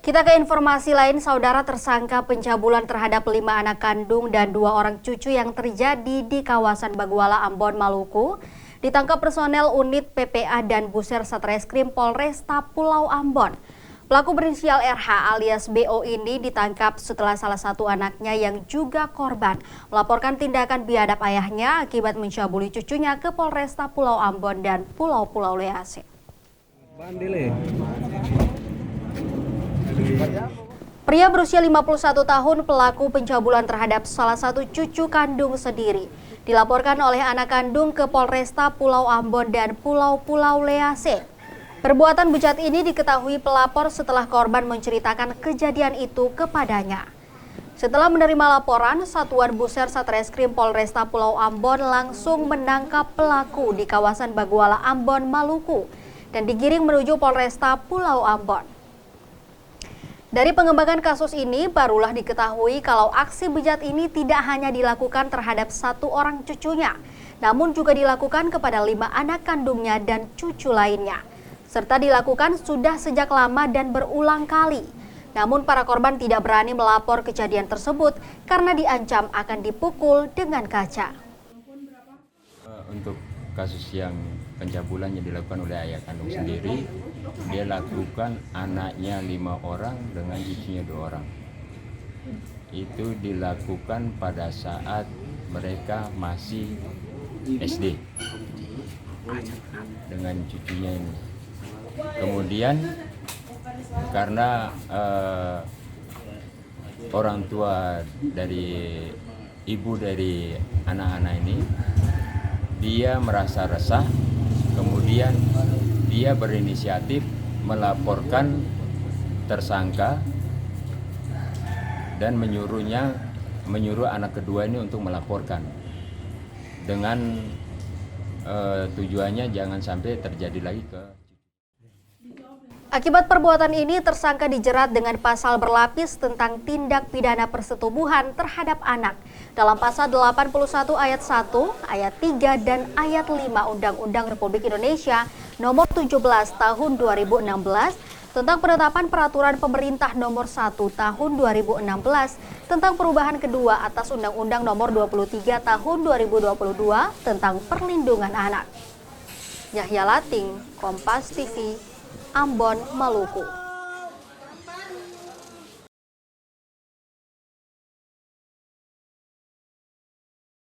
Kita ke informasi lain, saudara. Tersangka pencabulan terhadap 5 anak kandung dan 2 orang cucu yang terjadi di kawasan Baguala, Ambon, Maluku ditangkap personel unit PPA dan Buser Satreskrim Polresta Pulau Ambon. Pelaku berinisial RH alias BO ini ditangkap setelah salah satu anaknya yang juga korban melaporkan tindakan biadab ayahnya akibat mencabuli cucunya ke Polresta Pulau Ambon dan Pulau-Pulau Lease. Pria berusia 51 tahun pelaku pencabulan terhadap salah satu cucu kandung sendiri dilaporkan oleh anak kandung ke Polresta Pulau Ambon dan Pulau-Pulau Lease. Perbuatan bejat ini diketahui pelapor setelah korban menceritakan kejadian itu kepadanya. Setelah menerima laporan, Satuan Buser Satreskrim Polresta Pulau Ambon langsung menangkap pelaku di kawasan Baguala, Ambon, Maluku dan digiring menuju Polresta Pulau Ambon. Dari pengembangan kasus ini, barulah diketahui kalau aksi bejat ini tidak hanya dilakukan terhadap satu orang cucunya, namun juga dilakukan kepada 5 anak kandungnya dan cucu lainnya, serta dilakukan sudah sejak lama dan berulang kali. Namun para korban tidak berani melapor kejadian tersebut karena diancam akan dipukul dengan kaca. Untuk kasus yang pencabulan yang dilakukan oleh ayah kandung sendiri, dia lakukan anaknya 5 orang dengan cucunya 2 orang. Itu dilakukan pada saat mereka masih SD dengan cucunya ini. Kemudian karena orang tua dari ibu dari anak-anak ini, dia merasa resah, kemudian dia berinisiatif melaporkan tersangka dan menyuruh anak kedua ini untuk melaporkan dengan tujuannya jangan sampai terjadi lagi ke. Akibat perbuatan ini, tersangka dijerat dengan pasal berlapis tentang tindak pidana persetubuhan terhadap anak dalam pasal 81 ayat 1, ayat 3, dan ayat 5 Undang-Undang Republik Indonesia nomor 17 tahun 2016 tentang penetapan peraturan pemerintah nomor 1 tahun 2016 tentang perubahan kedua atas Undang-Undang nomor 23 tahun 2022 tentang perlindungan anak. Yahya Lating, Kompas TV, Ambon, Maluku.